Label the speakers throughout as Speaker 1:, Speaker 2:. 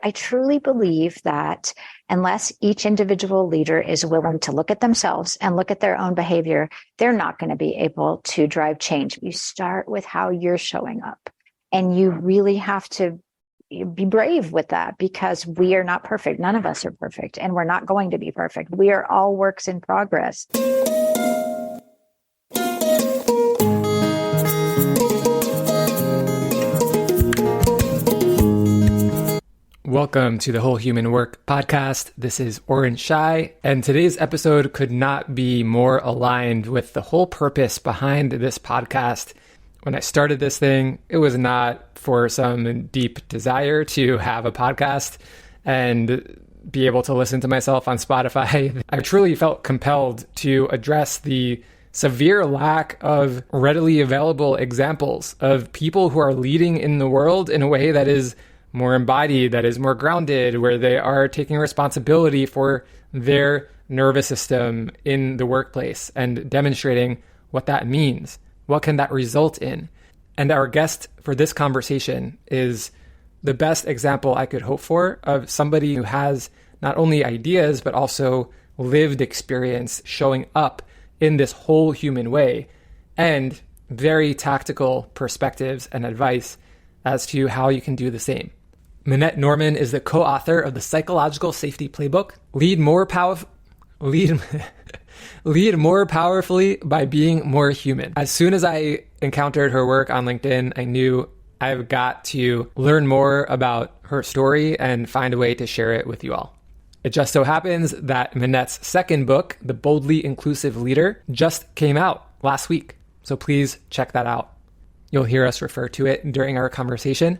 Speaker 1: I truly believe that unless each individual leader is willing to look at themselves and look at their own behavior, they're not going to be able to drive change. You start with how you're showing up, and you really have to be brave with that, because we are not perfect. None of us are perfect, and we're not going to be perfect. We are all works in progress.
Speaker 2: Welcome to the Whole Human Work podcast. This is Oren Shai, and today's episode could not be more aligned with the whole purpose behind this podcast. When I started this thing, it was not for some deep desire to have a podcast and be able to listen to myself on Spotify. I truly felt compelled to address the severe lack of readily available examples of people who are leading in the world in a way that is more embodied, that is more grounded, where they are taking responsibility for their nervous system in the workplace and demonstrating what that means. What can that result in? And our guest for this conversation is the best example I could hope for of somebody who has not only ideas, but also lived experience showing up in this whole human way, and very tactical perspectives and advice as to how you can do the same. Minette Norman is the co-author of the Psychological Safety Playbook, Lead More Powerfully by Being More Human. As soon as I encountered her work on LinkedIn, I knew I've got to learn more about her story and find a way to share it with you all. It just so happens that Minette's second book, The Boldly Inclusive Leader, just came out last week. So please check that out. You'll hear us refer to it during our conversation.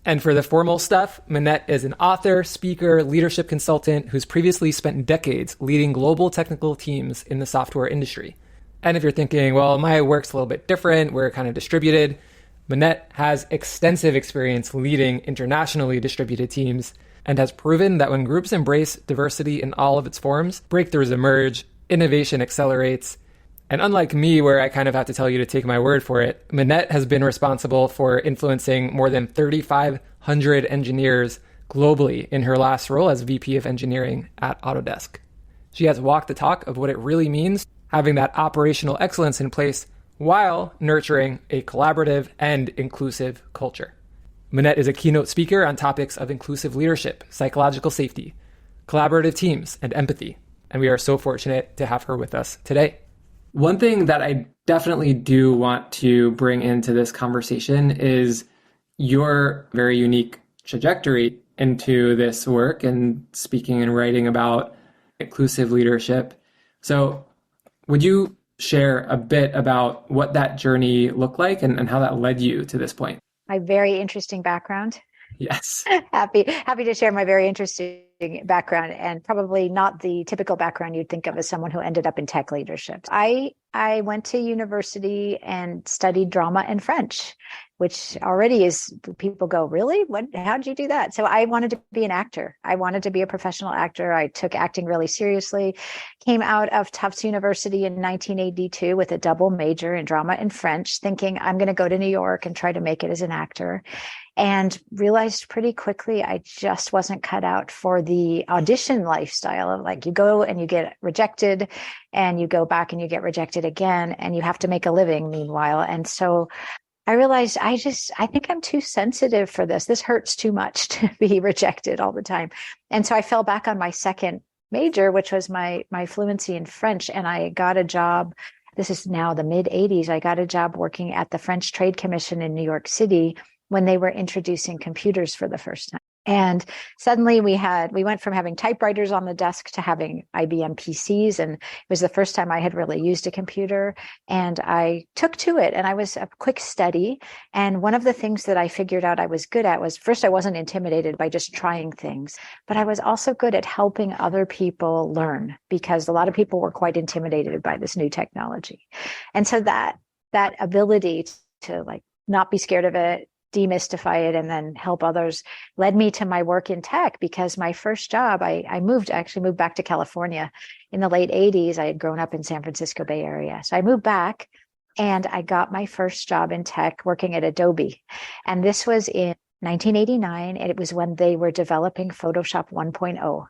Speaker 2: And for the formal stuff, Minette is an author, speaker, leadership consultant who's previously spent decades leading global technical teams in the software industry. And if you're thinking, well, my work's a little bit different, we're kind of distributed, Minette has extensive experience leading internationally distributed teams and has proven that when groups embrace diversity in all of its forms, breakthroughs emerge, innovation accelerates. And unlike me, where I kind of have to tell you to take my word for it, Minette has been responsible for influencing more than 3,500 engineers globally in her last role as VP of Engineering at Autodesk. She has walked the talk of what it really means having that operational excellence in place while nurturing a collaborative and inclusive culture. Minette is a keynote speaker on topics of inclusive leadership, psychological safety, collaborative teams, and empathy. And we are so fortunate to have her with us today. One thing that I definitely do want to bring into this conversation is your very unique trajectory into this work and speaking and writing about inclusive leadership. So would you share a bit about what that journey looked like and how that led you to this point?
Speaker 1: My very interesting background.
Speaker 2: Yes.
Speaker 1: Happy to share my very interesting background, and probably not the typical background you'd think of as someone who ended up in tech leadership. I went to university and studied drama and French, which already is, people go, really? How did you do that? So I wanted to be an actor. I wanted to be a professional actor. I took acting really seriously, came out of Tufts University in 1982 with a double major in drama and French, thinking I'm going to go to New York and try to make it as an actor. And realized pretty quickly I just wasn't cut out for the audition lifestyle of, like, you go and you get rejected and you go back and you get rejected again and you have to make a living meanwhile. And so I realized I think I'm too sensitive for this. This hurts too much to be rejected all the time. And so I fell back on my second major, which was my fluency in French. And I got a job. This is now the mid 80s. I got a job working at the French Trade Commission in New York City when they were introducing computers for the first time. And suddenly we went from having typewriters on the desk to having IBM PCs. And it was the first time I had really used a computer. And I took to it, and I was a quick study. And one of the things that I figured out I was good at was, first, I wasn't intimidated by just trying things, but I was also good at helping other people learn, because a lot of people were quite intimidated by this new technology. And so that ability to like not be scared of it, demystify it, and then help others led me to my work in tech. Because my first job, I moved back to California in the late 80s. I had grown up in San Francisco Bay Area. So I moved back and I got my first job in tech working at Adobe. And this was in 1989, and it was when they were developing Photoshop 1.0.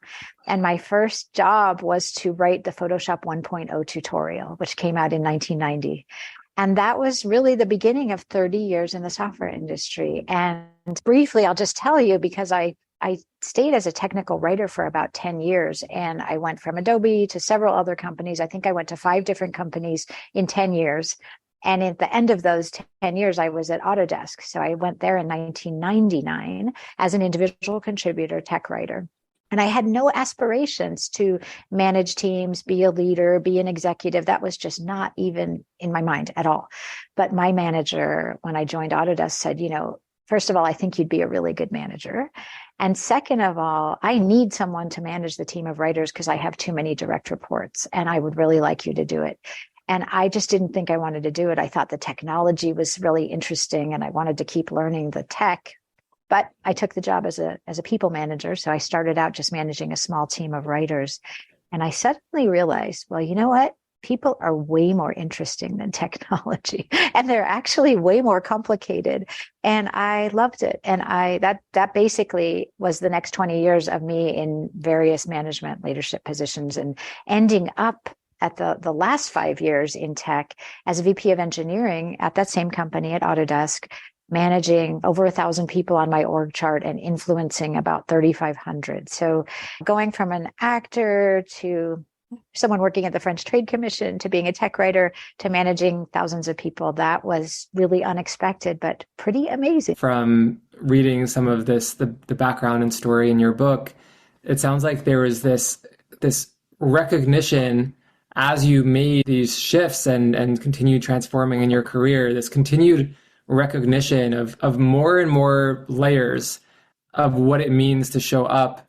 Speaker 1: And my first job was to write the Photoshop 1.0 tutorial, which came out in 1990. And that was really the beginning of 30 years in the software industry. And briefly, I'll just tell you, because I stayed as a technical writer for about 10 years, and I went from Adobe to several other companies. I think I went to 5 different companies in 10 years. And at the end of those 10 years, I was at Autodesk. So I went there in 1999 as an individual contributor tech writer. And I had no aspirations to manage teams, be a leader, be an executive. That was just not even in my mind at all. But my manager, when I joined Autodesk, said, first of all, I think you'd be a really good manager. And second of all, I need someone to manage the team of writers because I have too many direct reports, and I would really like you to do it. And I just didn't think I wanted to do it. I thought the technology was really interesting and I wanted to keep learning the tech. But I took the job as a people manager. So I started out just managing a small team of writers. And I suddenly realized, well, you know what? People are way more interesting than technology, and they're actually way more complicated. And I loved it. And that basically was the next 20 years of me in various management leadership positions, and ending up at the last 5 years in tech as a VP of engineering at that same company at Autodesk, managing over 1,000 people on my org chart and influencing about 3,500. So going from an actor to someone working at the French Trade Commission to being a tech writer to managing thousands of people, that was really unexpected, but pretty amazing.
Speaker 2: From reading some of this, the background and story in your book, it sounds like there was this recognition as you made these shifts and continued transforming in your career, this continued recognition of more and more layers of what it means to show up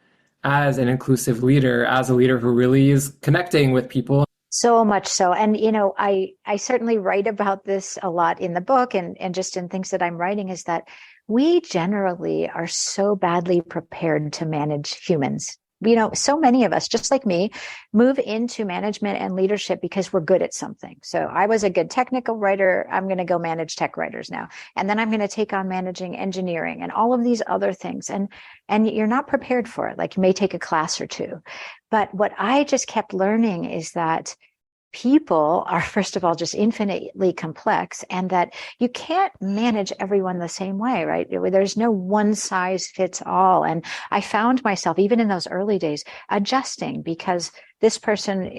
Speaker 2: as an inclusive leader, as a leader who really is connecting with people.
Speaker 1: So much so. And, I certainly write about this a lot in the book and just in things that I'm writing, is that we generally are so badly prepared to manage humans. So many of us, just like me, move into management and leadership because we're good at something. So I was a good technical writer. I'm going to go manage tech writers now. And then I'm going to take on managing engineering and all of these other things. And you're not prepared for it. Like, you may take a class or two. But what I just kept learning is that people are, first of all, just infinitely complex, and that you can't manage everyone the same way, right? There's no one size fits all. And I found myself, even in those early days, adjusting because this person,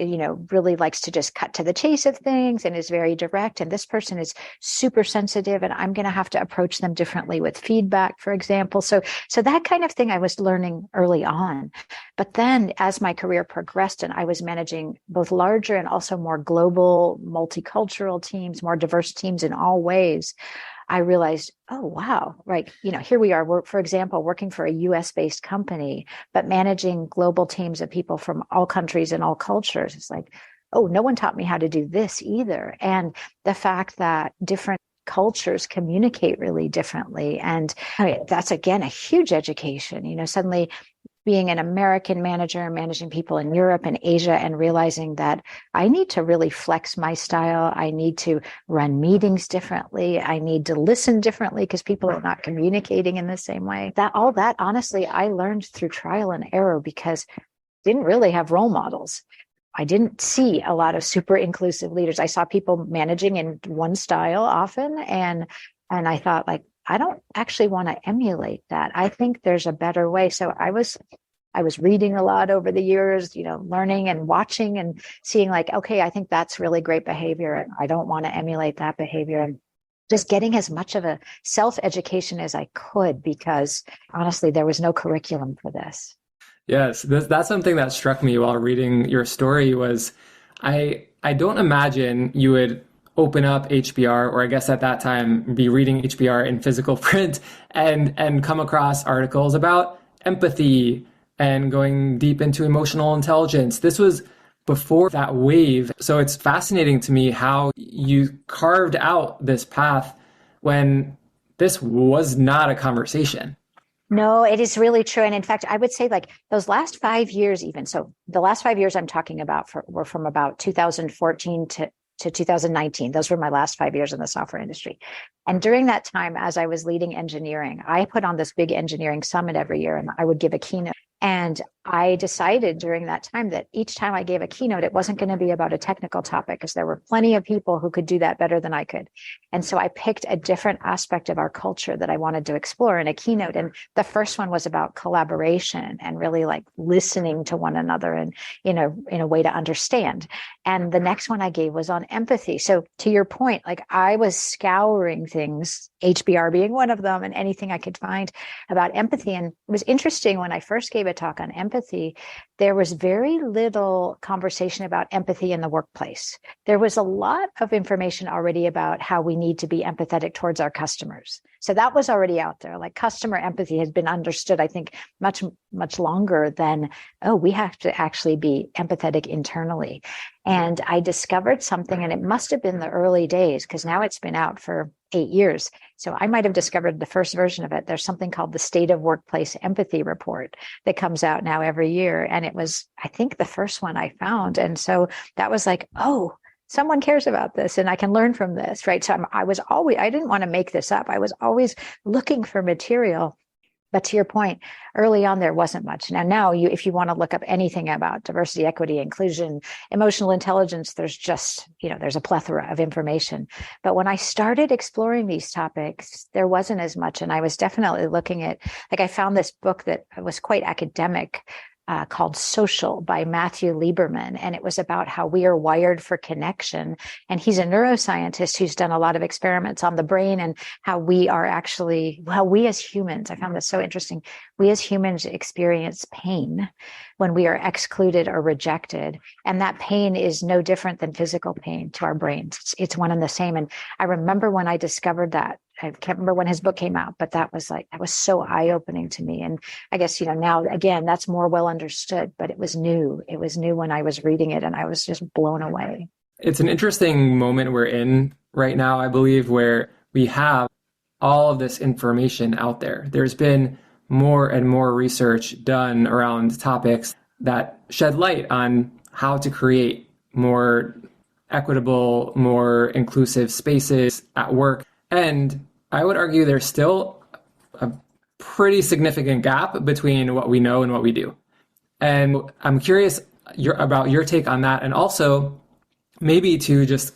Speaker 1: really likes to just cut to the chase of things and is very direct. And this person is super sensitive, and I'm going to have to approach them differently with feedback, for example. So that kind of thing I was learning early on. But then as my career progressed and I was managing both larger and also more global, multicultural teams, more diverse teams in all ways, I realized, oh, wow, right. Here we are, we're, for example, working for a US based company, but managing global teams of people from all countries and all cultures. It's like, oh, no one taught me how to do this either. And the fact that different cultures communicate really differently. And that's, again, a huge education. Suddenly being an American manager, managing people in Europe and Asia, and realizing that I need to really flex my style. I need to run meetings differently. I need to listen differently because people are not communicating in the same way. All that, honestly, I learned through trial and error because I didn't really have role models. I didn't see a lot of super inclusive leaders. I saw people managing in one style often, and I thought, like, I don't actually want to emulate that. I think there's a better way. So I was reading a lot over the years, learning and watching and seeing, like, okay, I think that's really great behavior, and I don't want to emulate that behavior. And just getting as much of a self-education as I could, because honestly, there was no curriculum for this.
Speaker 2: Yes, that's something that struck me while reading your story was I don't imagine you would open up HBR, or I guess at that time be reading HBR in physical print and come across articles about empathy and going deep into emotional intelligence. This was before that wave. So it's fascinating to me how you carved out this path when this was not a conversation.
Speaker 1: No, it is really true. And in fact, I would say, like, those last 5 years, even so, the last 5 years I'm talking about were from about 2014 to to 2019. Those were my last 5 years in the software industry. And during that time, as I was leading engineering, I put on this big engineering summit every year, and I would give a keynote. And I decided during that time that each time I gave a keynote, it wasn't going to be about a technical topic, because there were plenty of people who could do that better than I could. And so I picked a different aspect of our culture that I wanted to explore in a keynote. And the first one was about collaboration and really like listening to one another and, in a way to understand. And the next one I gave was on empathy. So to your point, like I was scouring things, HBR being one of them, and anything I could find about empathy. And it was interesting, when I first gave a talk on empathy, there was very little conversation about empathy in the workplace. There was a lot of information already about how we need to be empathetic towards our customers. So that was already out there. Like customer empathy has been understood, I think, much, much longer than, oh, we have to actually be empathetic internally. And I discovered something, and it must have been the early days, because now it's been out for 8 years. So I might have discovered the first version of it. There's something called the State of Workplace Empathy Report that comes out now every year. And it was, I think, the first one I found. And so that was like, oh, someone cares about this and I can learn from this, right? So I didn't want to make this up. I was always looking for material. But to your point, early on, there wasn't much. Now if you want to look up anything about diversity, equity, inclusion, emotional intelligence, there's a plethora of information. But when I started exploring these topics, there wasn't as much. And I was definitely looking at, like, I found this book that was quite academic, called Social by Matthew Lieberman. And it was about how we are wired for connection. And he's a neuroscientist who's done a lot of experiments on the brain and how we as humans, I found this so interesting. We as humans experience pain when we are excluded or rejected. And that pain is no different than physical pain to our brains. It's one and the same. And I remember when I discovered that, I can't remember when his book came out, but that was so eye-opening to me. And I guess, now, again, that's more well understood, but it was new. It was new when I was reading it, and I was just blown away.
Speaker 2: It's an interesting moment we're in right now, I believe, where we have all of this information out there. There's been more and more research done around topics that shed light on how to create more equitable, more inclusive spaces at work. And I would argue there's still a pretty significant gap between what we know and what we do. And I'm curious about your take on that, and also maybe to just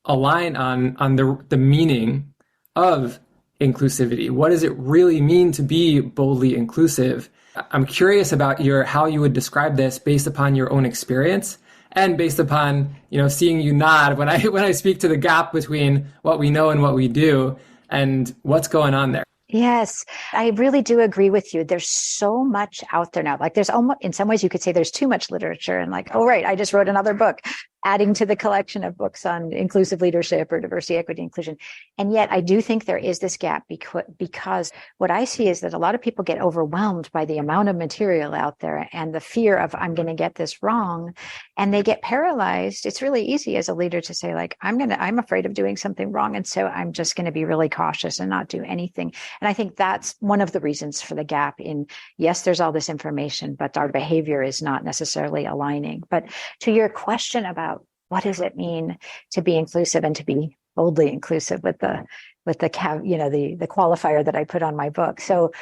Speaker 2: align on the meaning of inclusivity. What does it really mean to be boldly inclusive? I'm curious about how you would describe this based upon your own experience and based upon, seeing you nod when I speak to the gap between what we know and what we do and what's going on there.
Speaker 1: Yes, I really do agree with you. There's so much out there now. Like there's almost, in some ways you could say there's too much literature, and like, oh, right, I just wrote another book, adding to the collection of books on inclusive leadership or diversity, equity, inclusion. And yet I do think there is this gap because what I see is that a lot of people get overwhelmed by the amount of material out there and the fear of, I'm going to get this wrong, and they get paralyzed. It's really easy as a leader to say, like, I'm afraid of doing something wrong. And so I'm just going to be really cautious and not do anything. And I think that's one of the reasons for the gap in, yes, there's all this information, but our behavior is not necessarily aligning. But to your question about what does it mean to be inclusive and to be boldly inclusive with the qualifier that I put on my book. So,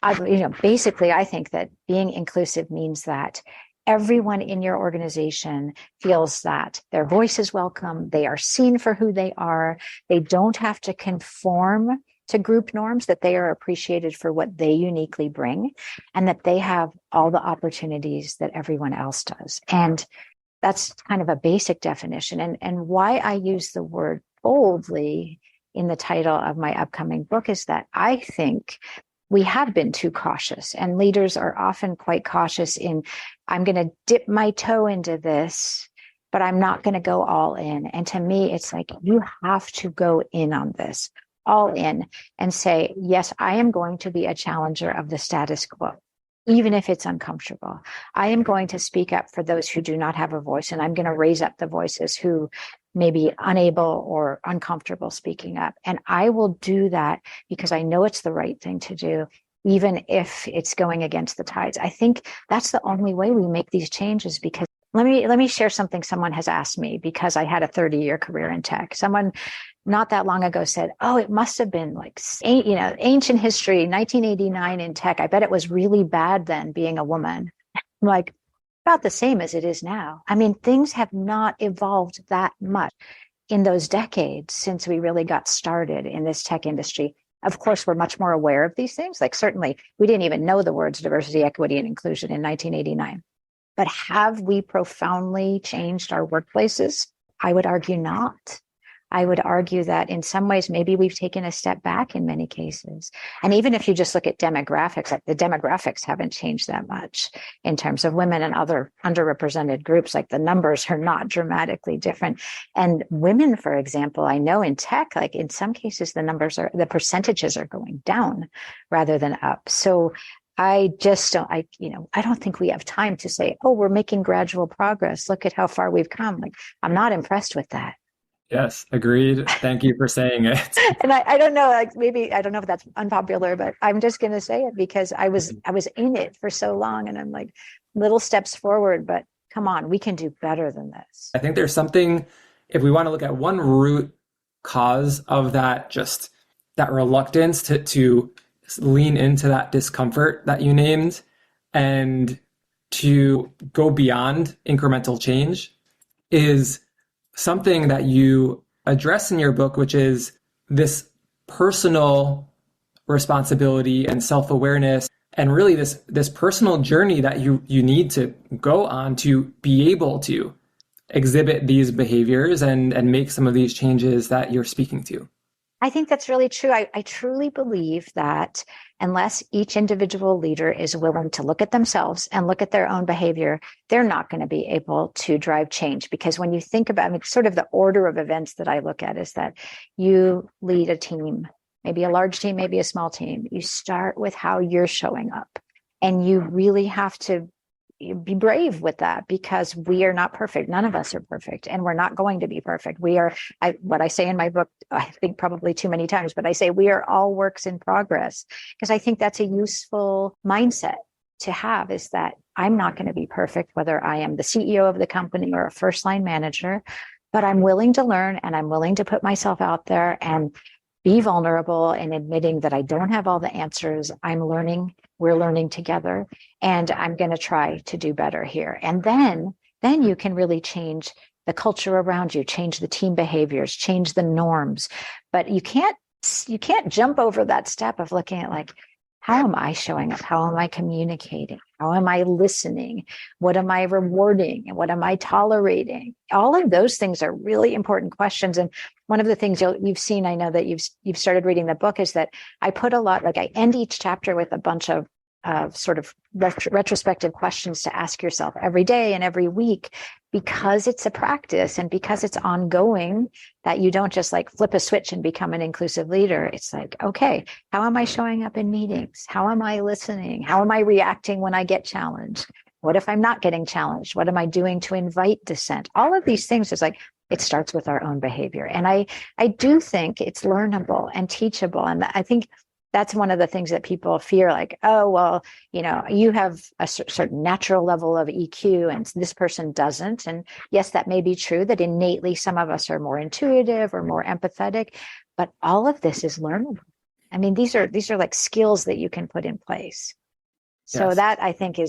Speaker 1: basically, I think that being inclusive means that everyone in your organization feels that their voice is welcome. They are seen for who they are. They don't have to conform to group norms, that they are appreciated for what they uniquely bring, and that they have all the opportunities that everyone else does. And that's kind of a basic definition. And why I use the word boldly in the title of my upcoming book is that I think we have been too cautious, and leaders are often quite cautious in, I'm going to dip my toe into this, but I'm not going to go all in. And to me, it's like, you have to go in on this, all in, and say, yes, I am going to be a challenger of the status quo, even if it's uncomfortable. I am going to speak up for those who do not have a voice, and I'm going to raise up the voices who may be unable or uncomfortable speaking up. And I will do that because I know it's the right thing to do, even if it's going against the tides. I think that's the only way we make these changes, because Let me share something someone has asked me, because I had a 30-year career in tech. Someone not that long ago said, "Oh, it must have been like, ancient history, 1989 in tech. I bet it was really bad then being a woman." I'm like, about the same as it is now. I mean, things have not evolved that much in those decades since we really got started in this tech industry. Of course, we're much more aware of these things. Like, certainly, we didn't even know the words diversity, equity, and inclusion in 1989. But have we profoundly changed our workplaces? I would argue not. I would argue that in some ways, maybe we've taken a step back in many cases. And even if you just look at demographics, like the demographics haven't changed that much in terms of women and other underrepresented groups. Like, the numbers are not dramatically different. And women, for example, I know in tech, like in some cases, the percentages are going down rather than up. So I just don't, I don't think we have time to say, oh, we're making gradual progress. Look at how far we've come. Like, I'm not impressed with that.
Speaker 2: Yes, agreed. Thank you for saying it.
Speaker 1: And I don't know, like, maybe, I don't know if that's unpopular, but I'm just going to say it because I was in it for so long, and I'm like, little steps forward, but come on, we can do better than this.
Speaker 2: I think there's something, if we want to look at one root cause of that, just that reluctance to lean into that discomfort that you named and to go beyond incremental change, is something that you address in your book, which is this personal responsibility and self-awareness, and really this personal journey that you need to go on to be able to exhibit these behaviors and make some of these changes that you're speaking to.
Speaker 1: I think that's really true. I truly believe that unless each individual leader is willing to look at themselves and look at their own behavior, they're not going to be able to drive change. Because when you think about, I mean, sort of the order of events that I look at is that you lead a team, maybe a large team, maybe a small team. You start with how you're showing up, and you really have to be brave with that, because we are not perfect. None of us are perfect, and we're not going to be perfect. We are, what I say in my book, I think probably too many times, but I say we are all works in progress, because I think that's a useful mindset to have, is that I'm not going to be perfect, whether I am the CEO of the company or a first line manager, but I'm willing to learn, and I'm willing to put myself out there and be vulnerable and admitting that I don't have all the answers. I'm learning. We're learning together, and I'm going to try to do better here. And then you can really change the culture around you, change the team behaviors, change the norms. But you can't jump over that step of looking at, like, how am I showing up? How am I communicating? How am I listening? What am I rewarding? And what am I tolerating? All of those things are really important questions. And one of the things you've seen, I know that you've started reading the book, is that I put a lot, like, I end each chapter with a bunch of sort of retrospective questions to ask yourself every day and every week, because it's a practice and because it's ongoing, that you don't just like flip a switch and become an inclusive leader. It's like, okay, how am I showing up in meetings? How am I listening? How am I reacting when I get challenged? What if I'm not getting challenged? What am I doing to invite dissent? All of these things is like, it starts with our own behavior. And I do think it's learnable and teachable. And I think that's one of the things that people fear, like, oh, well, you have a certain natural level of EQ and this person doesn't. And yes, that may be true, that innately some of us are more intuitive or more empathetic, but all of this is learnable. I mean, these are like skills that you can put in place. So yes. That, I think,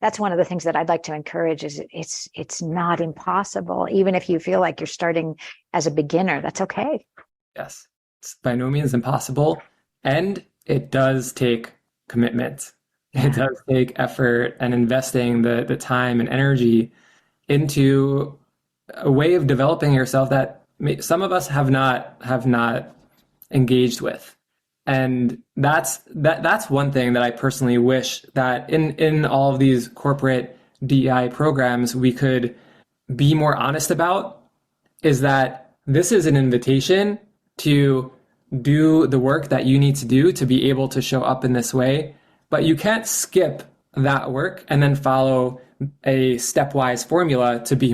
Speaker 1: that's one of the things that I'd like to encourage, is it's not impossible. Even if you feel like you're starting as a beginner, that's okay.
Speaker 2: Yes, it's by no means impossible. And it does take commitment. Yeah. It does take effort and investing the time and energy into a way of developing yourself that some of us have not engaged with. And that's one thing that I personally wish that in all of these corporate DEI programs we could be more honest about, is that this is an invitation to do the work that you need to do to be able to show up in this way, but you can't skip that work and then follow a stepwise formula to be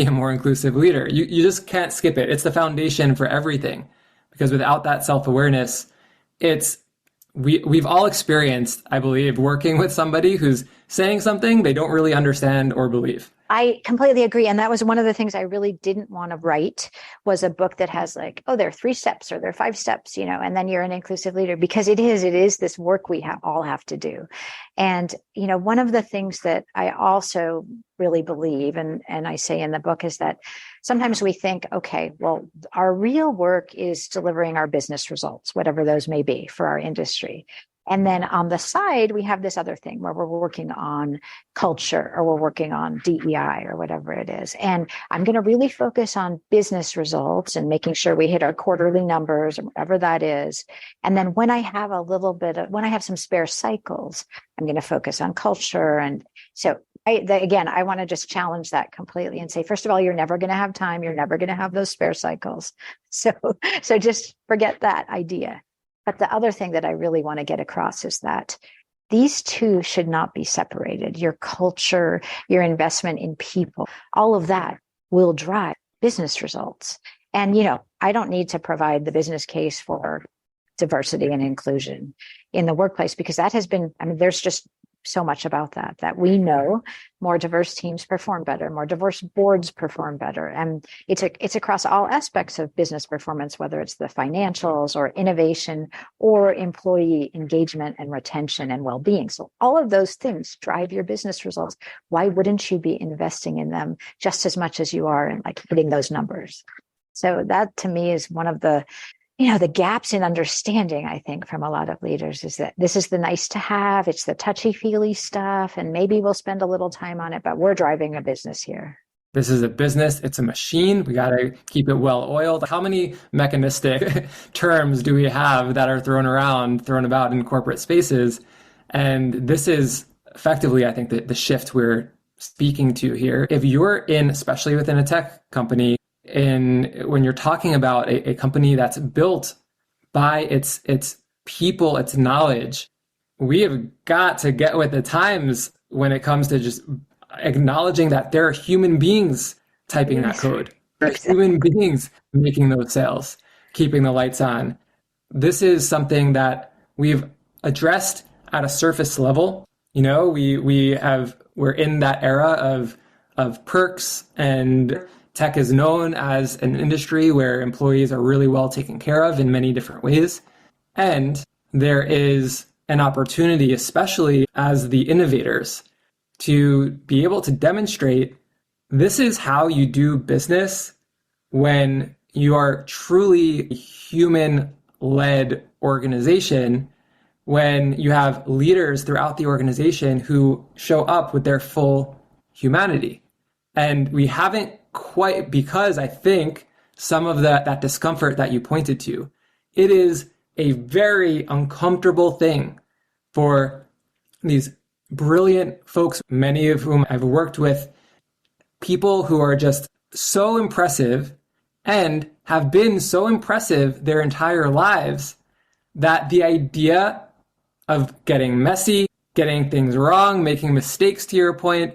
Speaker 2: a more inclusive leader. You just can't skip it. It's the foundation for everything, because without that self-awareness, we've all experienced, I believe, working with somebody who's saying something they don't really understand or believe.
Speaker 1: I completely agree. And that was one of the things I really didn't want to write, was a book that has like, oh, there are 3 steps or there are 5 steps, and then you're an inclusive leader, because it is this work we all have to do. And, one of the things that I also really believe, and I say in the book, is that sometimes we think, okay, well, our real work is delivering our business results, whatever those may be for our industry. And then on the side, we have this other thing where we're working on culture, or we're working on DEI, or whatever it is. And I'm going to really focus on business results and making sure we hit our quarterly numbers, or whatever that is. And then when I have when I have some spare cycles, I'm going to focus on culture. And so I want to just challenge that completely and say, first of all, you're never going to have time. You're never going to have those spare cycles. So just forget that idea. But the other thing that I really want to get across is that these two should not be separated. Your culture, your investment in people, all of that will drive business results. And, I don't need to provide the business case for diversity and inclusion in the workplace, because that has been, there's just so much about that we know more diverse teams perform better, more diverse boards perform better. And it's across all aspects of business performance, whether it's the financials or innovation or employee engagement and retention and well-being. So all of those things drive your business results. Why wouldn't you be investing in them just as much as you are in like hitting those numbers? So that to me is one of the gaps in understanding, I think, from a lot of leaders, is that this is the nice to have, it's the touchy-feely stuff, and maybe we'll spend a little time on it, but we're driving a business here.
Speaker 2: This is a business, it's a machine. We got to keep it well oiled. How many mechanistic terms do we have that are thrown about in corporate spaces? And this is effectively, I think, the shift we're speaking to here. If you're especially within a tech company, when you're talking about a company that's built by its people, its knowledge, we have got to get with the times when it comes to just acknowledging that there are human beings typing that code. There are human beings making those sales, keeping the lights on. This is something that we've addressed at a surface level. We're in that era of perks, and tech is known as an industry where employees are really well taken care of in many different ways. And there is an opportunity, especially as the innovators, to be able to demonstrate this is how you do business when you are truly a human-led organization, when you have leaders throughout the organization who show up with their full humanity. And we haven't quite, because I think some of that discomfort that you pointed to, it is a very uncomfortable thing for these brilliant folks, many of whom I've worked with, people who are just so impressive and have been so impressive their entire lives, that the idea of getting messy, getting things wrong, making mistakes, to your point,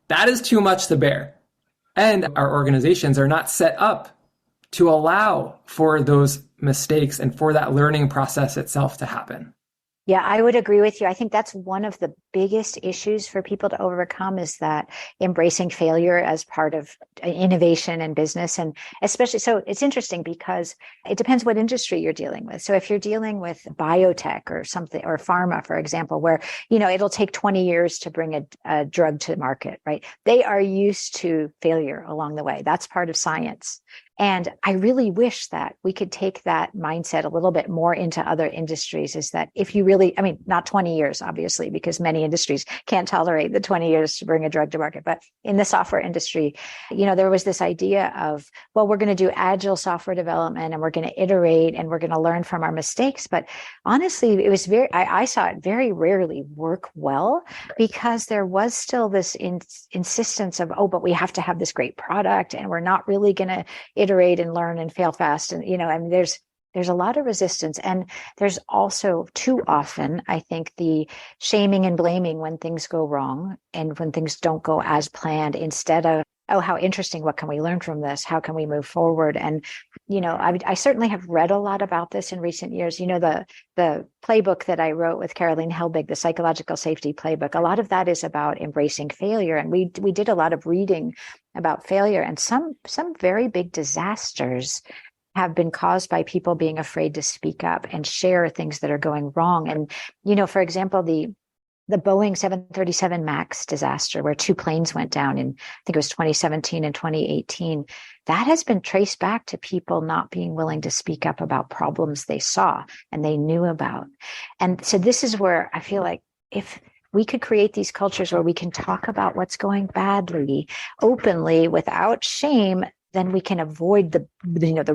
Speaker 2: that is too much to bear. And our organizations are not set up to allow for those mistakes and for that learning process itself to happen.
Speaker 1: Yeah, I would agree with you. I think that's one of the biggest issues for people to overcome, is that embracing failure as part of innovation and business. And especially, so it's interesting because it depends what industry you're dealing with. So if you're dealing with biotech or something, or pharma, for example, where, it'll take 20 years to bring a drug to market, right? They are used to failure along the way. That's part of science. And I really wish that we could take that mindset a little bit more into other industries, is that if you really, not 20 years, obviously, because many industries can't tolerate the 20 years to bring a drug to market. But in the software industry, there was this idea of, well, we're going to do agile software development and we're going to iterate and we're going to learn from our mistakes. But honestly, it was I saw it very rarely work well, because there was still this insistence of, oh, but we have to have this great product and we're not really going to iterate and learn and fail fast. And, there's a lot of resistance. And there's also too often, I think, the shaming and blaming when things go wrong and when things don't go as planned, instead of oh, how interesting. What can we learn from this? How can we move forward? And, I certainly have read a lot about this in recent years. The playbook that I wrote with Caroline Helbig, the psychological safety playbook, a lot of that is about embracing failure. And we did a lot of reading about failure, and some very big disasters have been caused by people being afraid to speak up and share things that are going wrong. And, for example, the Boeing 737 MAX disaster, where two planes went down in, I think it was 2017 and 2018, that has been traced back to people not being willing to speak up about problems they saw and they knew about. And so this is where I feel like if we could create these cultures where we can talk about what's going badly openly without shame, then we can avoid the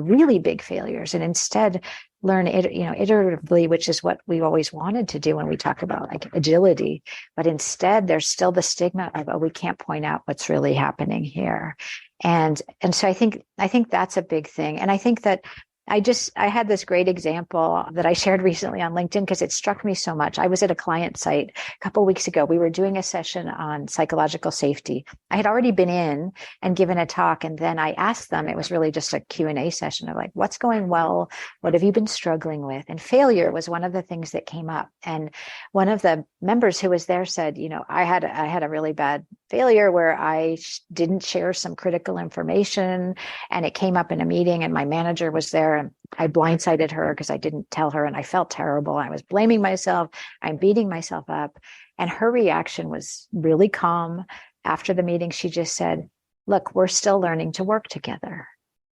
Speaker 1: really big failures and instead learn it, iteratively, which is what we always wanted to do when we talk about like agility. But instead, there's still the stigma of, oh, we can't point out what's really happening here. And so I think that's a big thing. And I think that I had this great example that I shared recently on LinkedIn because it struck me so much. I was at a client site a couple of weeks ago. We were doing a session on psychological safety. I had already been in and given a talk, and then I asked them, it was really just a Q&A session of like, what's going well? What have you been struggling with? And failure was one of the things that came up. And one of the members who was there said, I had a really bad failure where I didn't share some critical information, and it came up in a meeting, and my manager was there, and I blindsided her because I didn't tell her, and I felt terrible. I was blaming myself. I'm beating myself up. And her reaction was really calm. After the meeting, she just said, look, we're still learning to work together.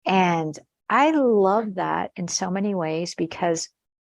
Speaker 1: And I love that in so many ways because,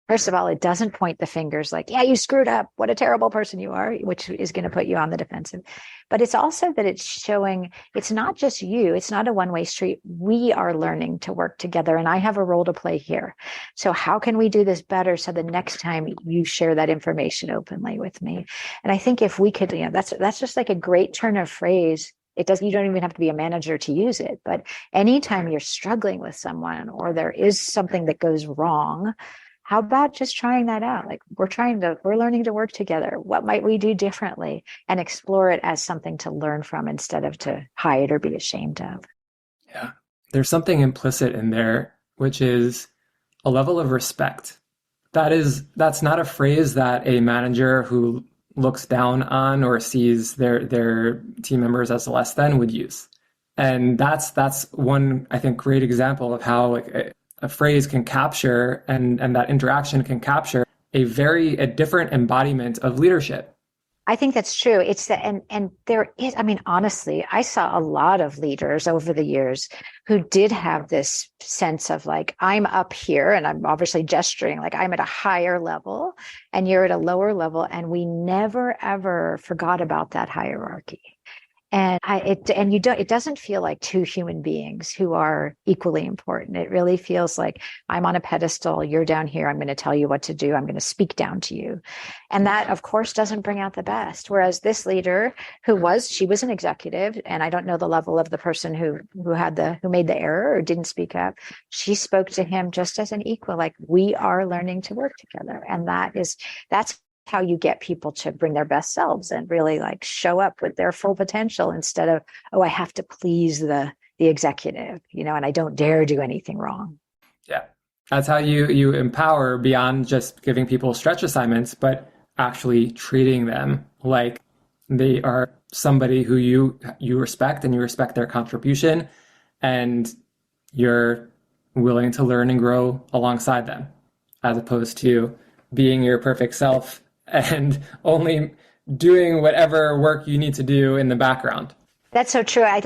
Speaker 1: first of all, it doesn't point the fingers like, yeah, you screwed up. What a terrible person you are, which is going to put you on the defensive. But it's also that it's showing it's not just you. It's not a one-way street. We are learning to work together, and I have a role to play here. So how can we do this better so the next time you share that information openly with me? And I think if we could, that's just like a great turn of phrase. You don't even have to be a manager to use it. But anytime you're struggling with someone or there is something that goes wrong, how about just trying that out? Like we're learning to work together. What might we do differently? And explore it as something to learn from instead of to hide or be ashamed of.
Speaker 2: Yeah. There's something implicit in there, which is a level of respect. That's not a phrase that a manager who looks down on or sees their team members as less than would use. And that's one, I think, great example of how a phrase can capture and that interaction can capture a different embodiment of leadership.
Speaker 1: I think that's true. It's and there is, honestly, I saw a lot of leaders over the years who did have this sense of like, I'm up here and I'm obviously gesturing like I'm at a higher level and you're at a lower level. And we never, ever forgot about that hierarchy. And it doesn't feel like two human beings who are equally important. It really feels like I'm on a pedestal, you're down here, I'm going to tell you what to do, I'm going to speak down to you. And that, of course, doesn't bring out the best. Whereas this leader she was an executive, and I don't know the level of the person who made the error or didn't speak up. She spoke to him just as an equal, like we are learning to work together. And that's how you get people to bring their best selves and really like show up with their full potential instead of, oh, I have to please the executive, and I don't dare do anything wrong.
Speaker 2: Yeah. That's how you empower beyond just giving people stretch assignments, but actually treating them like they are somebody who you respect and you respect their contribution and you're willing to learn and grow alongside them, as opposed to being your perfect self and only doing whatever work you need to do in the background.
Speaker 1: That's so true. I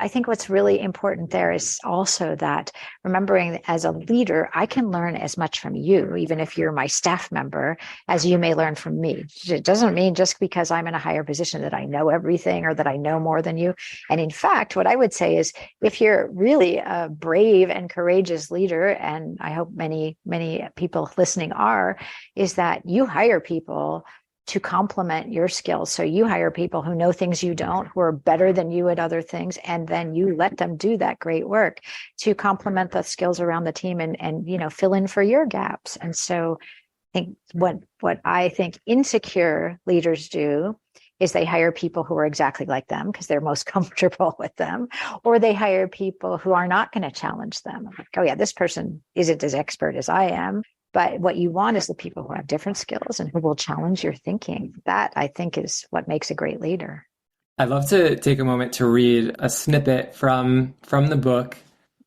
Speaker 1: think what's really important there is also that remembering that as a leader, I can learn as much from you, even if you're my staff member, as you may learn from me. It doesn't mean just because I'm in a higher position that I know everything or that I know more than you. And in fact, what I would say is if you're really a brave and courageous leader, and I hope many, many people listening are, is that you hire people to complement your skills. So you hire people who know things you don't, who are better than you at other things, and then you let them do that great work to complement the skills around the team and fill in for your gaps. And so I think what I think insecure leaders do is they hire people who are exactly like them because they're most comfortable with them, or they hire people who are not going to challenge them. Like, oh yeah, this person isn't as expert as I am. But what you want is the people who have different skills and who will challenge your thinking. That, I think, is what makes a great leader.
Speaker 2: I'd love to take a moment to read a snippet from the book.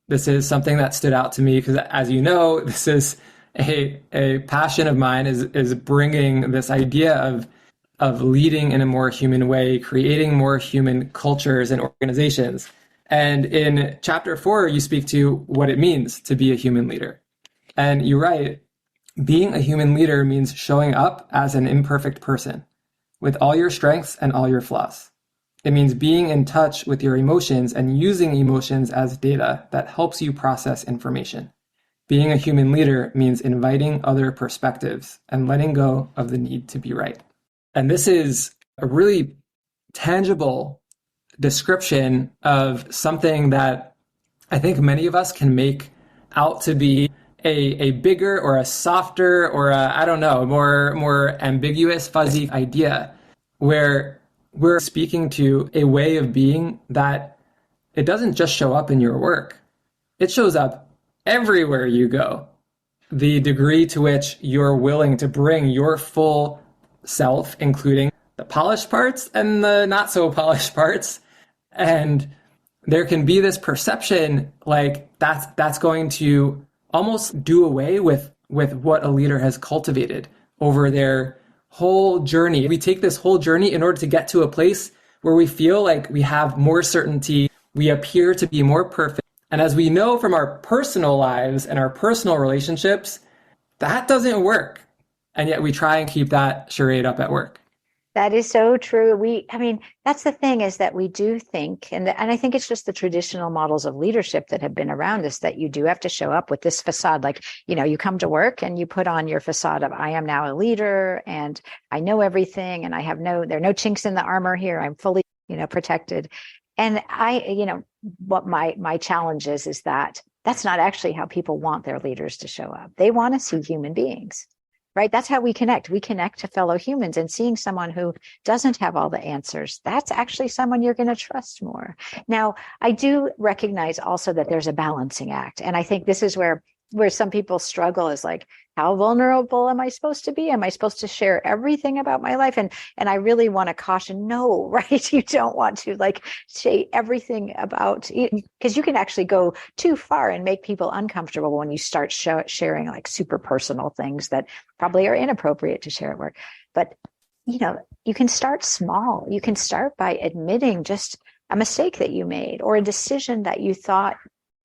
Speaker 2: This is something that stood out to me because, as you know, this is a passion of mine, is bringing this idea of leading in a more human way, creating more human cultures and organizations. And in chapter 4, you speak to what it means to be a human leader. And you write, being a human leader means showing up as an imperfect person with all your strengths and all your flaws. It means being in touch with your emotions and using emotions as data that helps you process information. Being a human leader means inviting other perspectives and letting go of the need to be right. And this is a really tangible description of something that I think many of us can make out to be a bigger or a softer or I don't know, more ambiguous, fuzzy idea, where we're speaking to a way of being that it doesn't just show up in your work. It shows up everywhere you go. The degree to which you're willing to bring your full self, including the polished parts and the not so polished parts. And there can be this perception like that's going to almost do away with what a leader has cultivated over their whole journey. We take this whole journey in order to get to a place where we feel like we have more certainty, we appear to be more perfect. And as we know from our personal lives and our personal relationships, that doesn't work. And yet we try and keep that charade up at work.
Speaker 1: That is so true. That's the thing, is that we do think, and I think it's just the traditional models of leadership that have been around us, that you do have to show up with this facade. Like, you come to work and you put on your facade of, I am now a leader and I know everything and there are no chinks in the armor here. I'm fully, protected. And what my challenge is that that's not actually how people want their leaders to show up. They want to see human beings. Right? That's how we connect. We connect to fellow humans, and seeing someone who doesn't have all the answers, that's actually someone you're going to trust more. Now, I do recognize also that there's a balancing act. And I think this is where some people struggle, is like, how vulnerable am I supposed to be? Am I supposed to share everything about my life? And I really want to caution, no, right? You don't want to say everything about it, because you can actually go too far and make people uncomfortable when you start sharing like super personal things that probably are inappropriate to share at work. But, you can start small. You can start by admitting just a mistake that you made, or a decision that you thought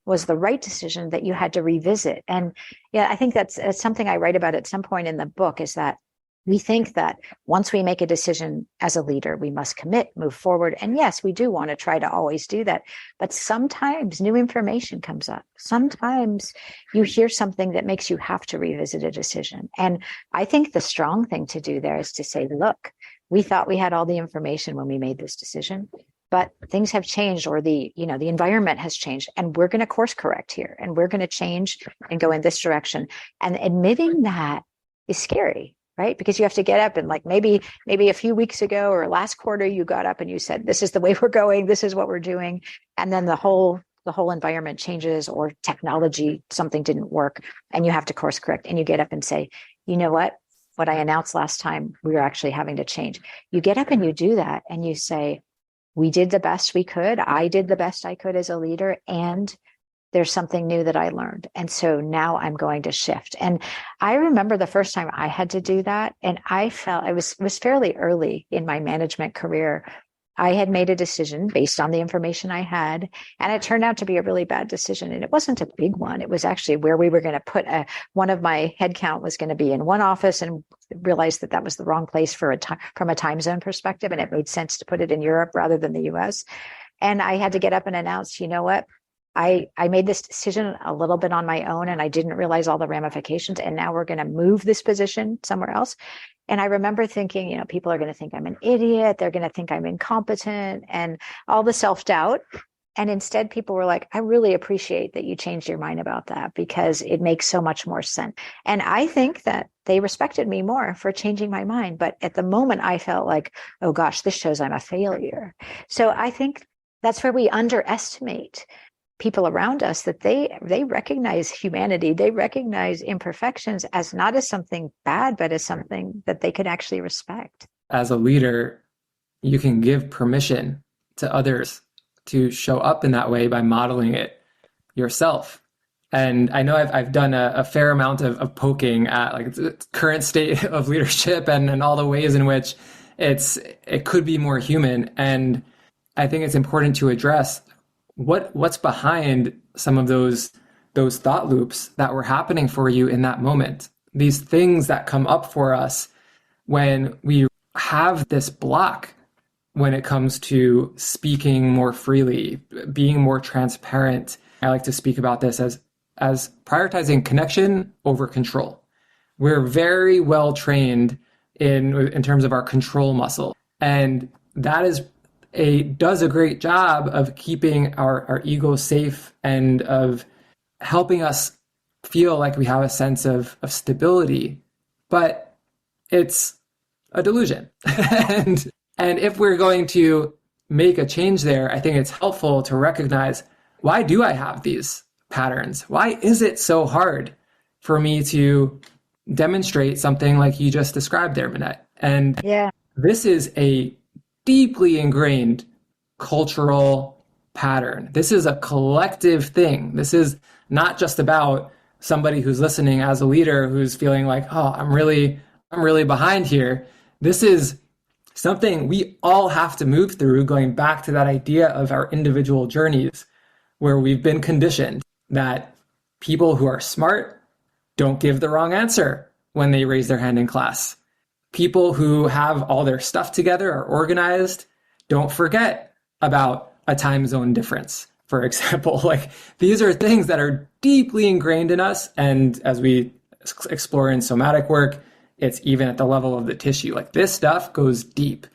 Speaker 1: was the right decision that you had to revisit. And yeah, I think that's something I write about at some point in the book, is that we think that once we make a decision as a leader, we must commit, move forward. And yes, we do want to try to always do that. But sometimes new information comes up. Sometimes you hear something that makes you have to revisit a decision. And I think the strong thing to do there is to say, look, we thought we had all the information when we made this decision, but things have changed, or the environment has changed, and we're going to course correct here, and we're going to change and go in this direction. And admitting that is scary, right? Because you have to get up and maybe a few weeks ago or last quarter, you got up and you said, this is the way we're going. This is what we're doing. And then the whole environment changes, or technology, something didn't work, and you have to course correct, and you get up and say, you know what I announced last time, we were actually having to change. You get up and you do that, and you say, we did the best we could. I did the best I could as a leader, and there's something new that I learned. And so now I'm going to shift. And I remember the first time I had to do that, and I felt it was fairly early in my management career. I had made a decision based on the information I had, and it turned out to be a really bad decision. And it wasn't a big one. It was actually where we were going to put one of my headcount was going to be in one office, and realized that was the wrong place from a time zone perspective. And it made sense to put it in Europe rather than the US. And I had to get up and announce, you know what? I made this decision a little bit on my own, and I didn't realize all the ramifications. And now we're going to move this position somewhere else. And I remember thinking, people are going to think I'm an idiot. They're going to think I'm incompetent, and all the self-doubt. And instead, people were like, I really appreciate that you changed your mind about that because it makes so much more sense. And I think that they respected me more for changing my mind. But at the moment, I felt like, oh gosh, this shows I'm a failure. So I think that's where we underestimate people around us, that they recognize humanity, they recognize imperfections as not as something bad, but as something that they could actually respect.
Speaker 2: As a leader, you can give permission to others to show up in that way by modeling it yourself. And I know I've done a fair amount of poking at like the current state of leadership and all the ways in which it could be more human. And I think it's important to address what's behind some of those thought loops that were happening for you in that moment. These things that come up for us when we have this block when it comes to speaking more freely, being more transparent. I like to speak about this as prioritizing connection over control. We're very well trained in terms of our control muscle. And that does a great job of keeping our ego safe and of helping us feel like we have a sense of stability. But it's a delusion. And if we're going to make a change there, I think it's helpful to recognize, why do I have these patterns? Why is it so hard for me to demonstrate something like you just described there, Minette? And this is a deeply ingrained cultural pattern. This is a collective thing. This is not just about somebody who's listening as a leader who's feeling like, oh, I'm really behind here. This is something we all have to move through, going back to that idea of our individual journeys, where we've been conditioned that people who are smart don't give the wrong answer when they raise their hand in class. People who have all their stuff together, are organized, don't forget about a time zone difference, for example. Like, these are things that are deeply ingrained in us. And as we explore in somatic work, it's even at the level of the tissue. Like, this stuff goes deep.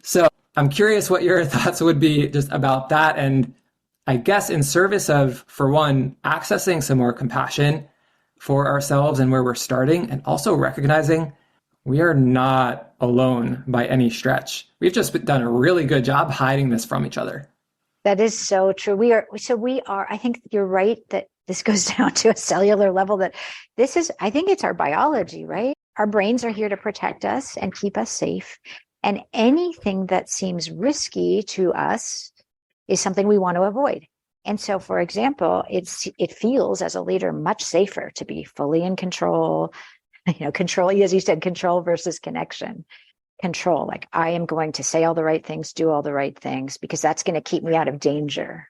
Speaker 2: So I'm curious what your thoughts would be just about that. And I guess in service of, for one, accessing some more compassion for ourselves and where we're starting, and also recognizing we are not alone by any stretch. We've just done a really good job hiding this from each other.
Speaker 1: That is so true. We are, I think you're right that this goes down to a cellular level, that this is, I think it's our biology, right? Our brains are here to protect us and keep us safe. And anything that seems risky to us is something we want to avoid. And so, for example, it feels as a leader much safer to be fully in control, control, as you said, control versus connection. Control, like, I am going to say all the right things, do all the right things, because that's going to keep me out of danger.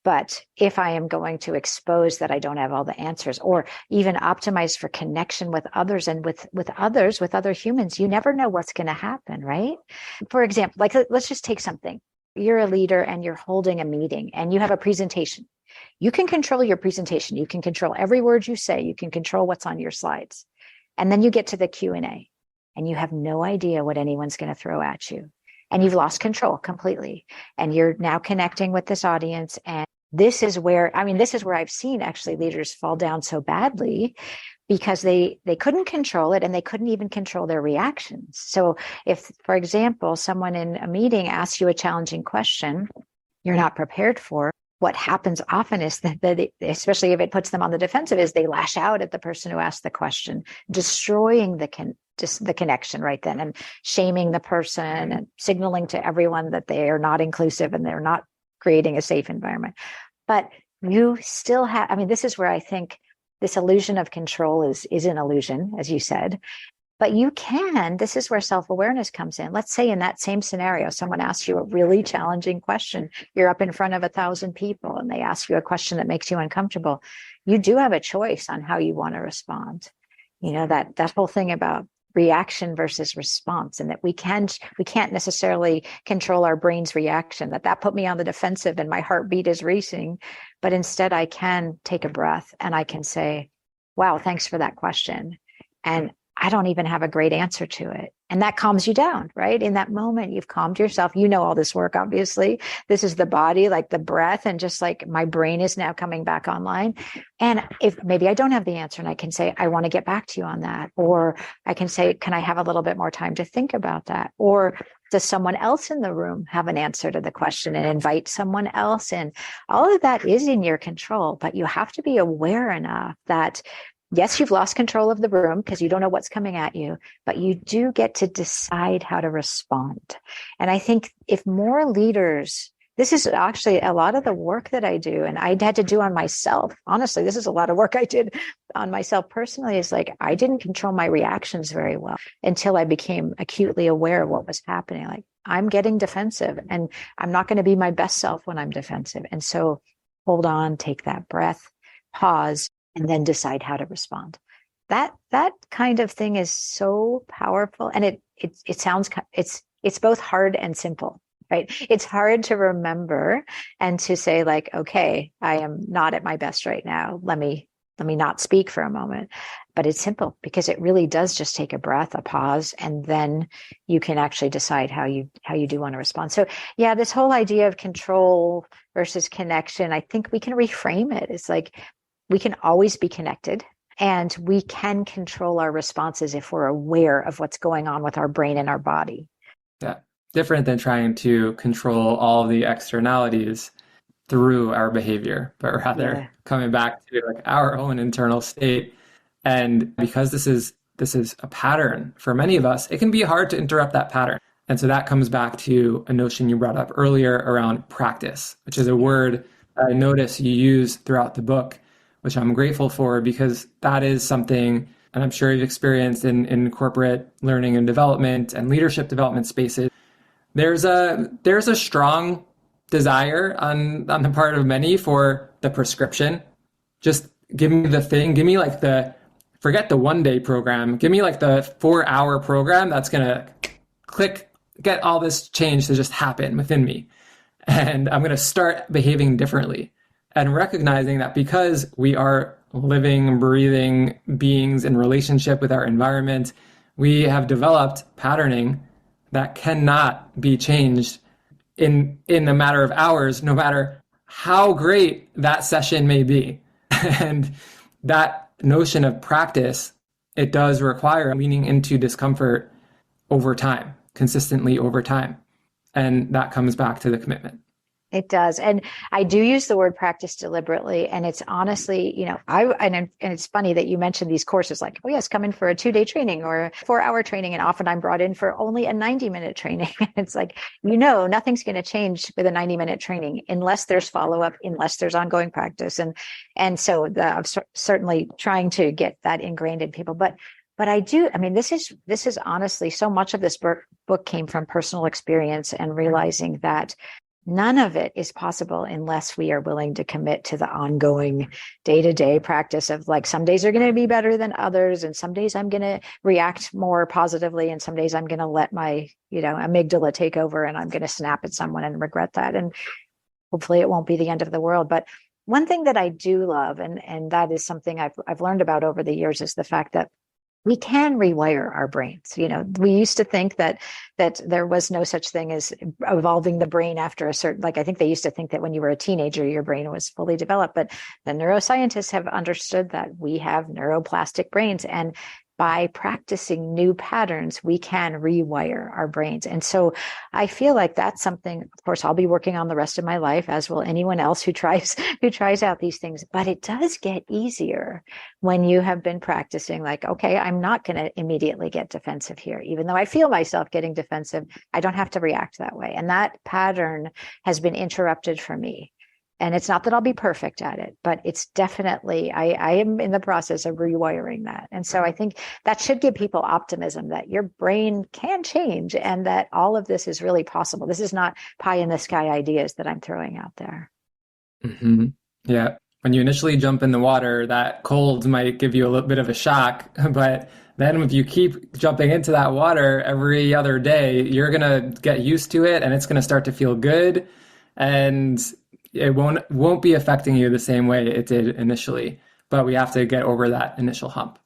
Speaker 1: But if I am going to expose that I don't have all the answers, or even optimize for connection with others and with other humans, you never know what's going to happen, right? For example, like, let's just take something. You're a leader and you're holding a meeting and you have a presentation. You can control your presentation. You can control every word you say. You can control what's on your slides. And then you get to the Q&A and you have no idea what anyone's going to throw at you. And you've lost control completely. And you're now connecting with this audience. And this is where I've seen actually leaders fall down so badly, because they couldn't control it and they couldn't even control their reactions. So if, for example, someone in a meeting asks you a challenging question you're not prepared for, what happens often is that especially if it puts them on the defensive, is they lash out at the person who asked the question, destroying the connection right then, and shaming the person and signaling to everyone that they are not inclusive and they're not creating a safe environment. But you still have, this is where I think this illusion of control is an illusion, as you said. But this is where self-awareness comes in. Let's say in that same scenario, someone asks you a really challenging question. You're up in front of 1,000 people and they ask you a question that makes you uncomfortable. You do have a choice on how you want to respond. That whole thing about reaction versus response, and that we can't necessarily control our brain's reaction, that put me on the defensive and my heartbeat is racing. But instead I can take a breath and I can say, wow, thanks for that question. And I don't even have a great answer to it. And that calms you down, right? In that moment, you've calmed yourself. You know all this work, obviously. This is the body, like the breath, and just like my brain is now coming back online. And if maybe I don't have the answer and I can say, I want to get back to you on that. Or I can say, can I have a little bit more time to think about that? Or does someone else in the room have an answer to the question, and invite someone else in? All of that is in your control, but you have to be aware enough that yes, you've lost control of the room because you don't know what's coming at you, but you do get to decide how to respond. And I think if more leaders, this is actually a lot of the work that I do, and I had to do on myself. Honestly, this is a lot of work I did on myself personally. Is like, I didn't control my reactions very well until I became acutely aware of what was happening. Like, I'm getting defensive and I'm not going to be my best self when I'm defensive. And so hold on, take that breath, pause, and then decide how to respond. That kind of thing is so powerful, and it sounds, it's both hard and simple, right? It's hard to remember and to say like, okay, I am not at my best right now. Let me not speak for a moment. But it's simple because it really does just take a breath, a pause, and then you can actually decide how you do want to respond. So yeah, this whole idea of control versus connection, I think we can reframe it. It's like, we can always be connected, and we can control our responses if we're aware of what's going on with our brain and our body.
Speaker 2: Yeah. Different than trying to control all the externalities through our behavior, but rather coming back to like our own internal state. And because this is a pattern for many of us, it can be hard to interrupt that pattern. And so that comes back to a notion you brought up earlier around practice, which is a word I notice you use throughout the book, which I'm grateful for, because that is something, and I'm sure you've experienced in corporate learning and development and leadership development spaces. There's a strong desire on the part of many for the prescription. Just give me the thing, give me like forget the 1-day program, give me like the 4-hour program that's going to get all this change to just happen within me. And I'm going to start behaving differently. And recognizing that because we are living, breathing beings in relationship with our environment, we have developed patterning that cannot be changed in a matter of hours, no matter how great that session may be. And that notion of practice, it does require leaning into discomfort over time, consistently over time. And that comes back to the commitment.
Speaker 1: It does. And I do use the word practice deliberately. And it's honestly, and it's funny that you mentioned these courses like, oh yes, come in for a 2-day training or a 4-hour training. And often I'm brought in for only a 90-minute training. It's like, nothing's going to change with a 90-minute training unless there's follow-up, unless there's ongoing practice. And so I'm certainly trying to get that ingrained in people. But this is honestly, so much of this book came from personal experience and realizing that none of it is possible unless we are willing to commit to the ongoing day-to-day practice of like, some days are going to be better than others. And some days I'm going to react more positively. And some days I'm going to let my, amygdala take over and I'm going to snap at someone and regret that. And hopefully it won't be the end of the world. But one thing that I do love, and that is something I've learned about over the years, is the fact that we can rewire our brains. We used to think that there was no such thing as evolving the brain after a certain, like, I think they used to think that when you were a teenager, your brain was fully developed, but the neuroscientists have understood that we have neuroplastic brains, and by practicing new patterns, we can rewire our brains. And so I feel like that's something, of course, I'll be working on the rest of my life, as will anyone else who tries out these things. But it does get easier when you have been practicing, like, okay, I'm not going to immediately get defensive here. Even though I feel myself getting defensive, I don't have to react that way. And that pattern has been interrupted for me. And it's not that I'll be perfect at it, but it's definitely, I am in the process of rewiring that. And so I think that should give people optimism that your brain can change and that all of this is really possible. This is not pie in the sky ideas that I'm throwing out there.
Speaker 2: Mm-hmm. Yeah. When you initially jump in the water, that cold might give you a little bit of a shock, but then if you keep jumping into that water every other day, you're going to get used to it and it's going to start to feel good. And it won't be affecting you the same way it did initially, but we have to get over that initial hump.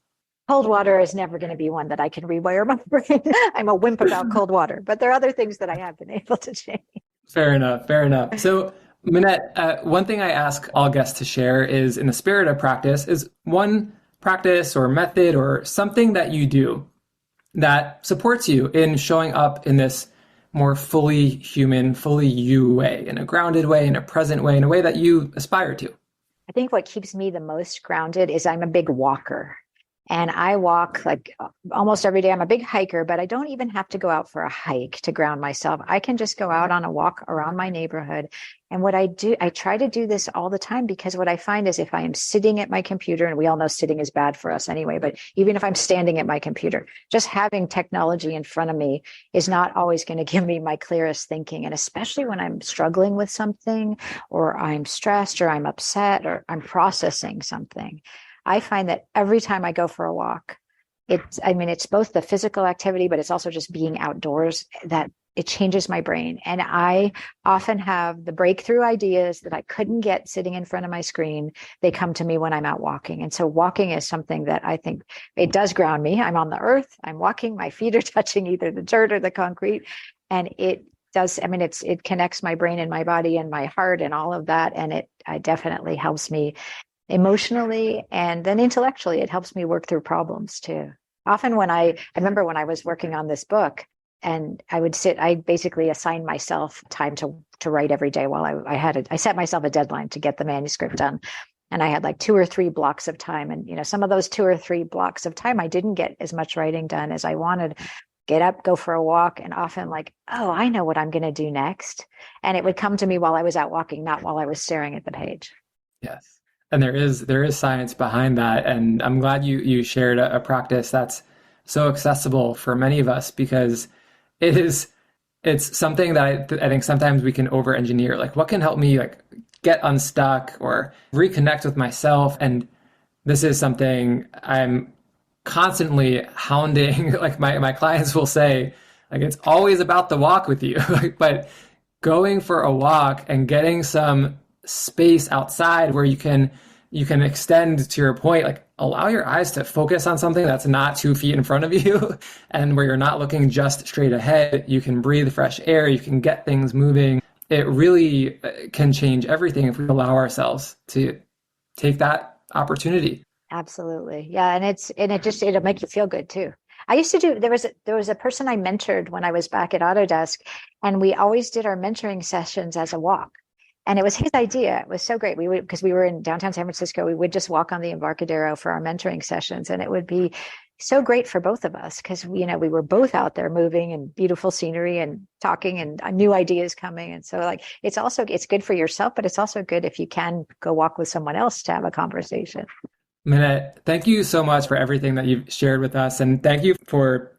Speaker 1: Cold water is never going to be one that I can rewire my brain. I'm a wimp about cold water, but there are other things that I have been able to change.
Speaker 2: Fair enough. Fair enough. So, Minette, one thing I ask all guests to share is, in the spirit of practice, is one practice or method or something that you do that supports you in showing up in this more fully human, fully you way, in a grounded way, in a present way, in a way that you aspire to.
Speaker 1: I think what keeps me the most grounded is I'm a big walker. And I walk like almost every day. I'm a big hiker, but I don't even have to go out for a hike to ground myself. I can just go out on a walk around my neighborhood. And what I do, I try to do this all the time, because what I find is if I am sitting at my computer, and we all know sitting is bad for us anyway, but even if I'm standing at my computer, just having technology in front of me is not always going to give me my clearest thinking. And especially when I'm struggling with something, or I'm stressed, or I'm upset, or I'm processing something, I find that every time I go for a walk, it's both the physical activity, but it's also just being outdoors, that it changes my brain. And I often have the breakthrough ideas that I couldn't get sitting in front of my screen. They come to me when I'm out walking. And so walking is something that I think it does ground me. I'm on the earth, I'm walking, my feet are touching either the dirt or the concrete. And it does, it connects my brain and my body and my heart and all of that. And it definitely helps me emotionally, and then intellectually, it helps me work through problems too. Often I remember when I was working on this book, and I basically assigned myself time to write every day while I set myself a deadline to get the manuscript done. And I had like 2 or 3 blocks of time. And, some of those 2 or 3 blocks of time, I didn't get as much writing done as I wanted. Get up, go for a walk, and often like, oh, I know what I'm going to do next. And it would come to me while I was out walking, not while I was staring at the page.
Speaker 2: Yes. And there is science behind that. And I'm glad you shared a practice that's so accessible for many of us, because it's something that I think sometimes we can over engineer. Like, what can help me like get unstuck or reconnect with myself? And this is something I'm constantly hounding. Like my clients will say, like, it's always about the walk with you. But going for a walk and getting some space outside where you can extend, to your point, like allow your eyes to focus on something that's not 2 feet in front of you and where you're not looking just straight ahead. You can breathe fresh air, you can get things moving. It really can change everything if we allow ourselves to take that opportunity.
Speaker 1: Absolutely. Yeah. It'll make you feel good too. I used to there was a person I mentored when I was back at Autodesk, and we always did our mentoring sessions as a walk. And it was his idea. It was so great. Because we were in downtown San Francisco, we would just walk on the Embarcadero for our mentoring sessions. And it would be so great for both of us, because, we were both out there moving and beautiful scenery and talking and new ideas coming. And so like, it's good for yourself, but it's also good if you can go walk with someone else to have a conversation.
Speaker 2: Minette, thank you so much for everything that you've shared with us. And thank you for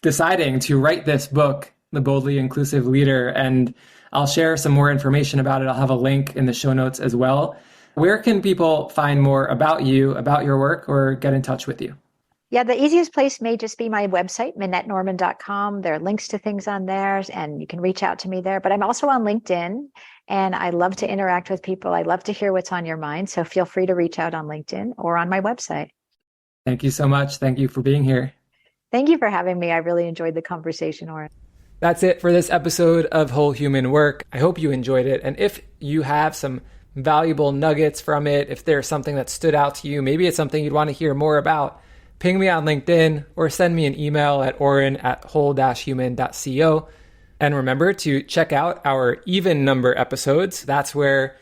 Speaker 2: deciding to write this book, The Boldly Inclusive Leader. And I'll share some more information about it. I'll have a link in the show notes as well. Where can people find more about you, about your work, or get in touch with you?
Speaker 1: Yeah, the easiest place may just be my website, MinetteNorman.com. There are links to things on there, and you can reach out to me there. But I'm also on LinkedIn, and I love to interact with people. I love to hear what's on your mind. So feel free to reach out on LinkedIn or on my website.
Speaker 2: Thank you so much. Thank you for being here.
Speaker 1: Thank you for having me. I really enjoyed the conversation, Oren.
Speaker 2: That's it for this episode of Whole Human Work. I hope you enjoyed it. And if you have some valuable nuggets from it, if there's something that stood out to you, maybe it's something you'd want to hear more about, ping me on LinkedIn or send me an email at oren@whole-human.co. And remember to check out our even number episodes. That's where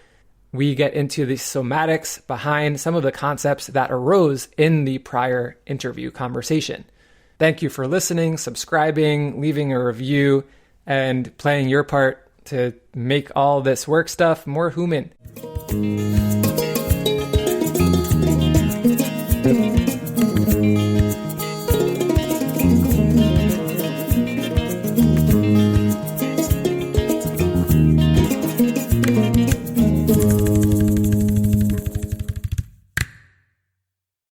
Speaker 2: we get into the somatics behind some of the concepts that arose in the prior interview conversation. Thank you for listening, subscribing, leaving a review, and playing your part to make all this work stuff more human.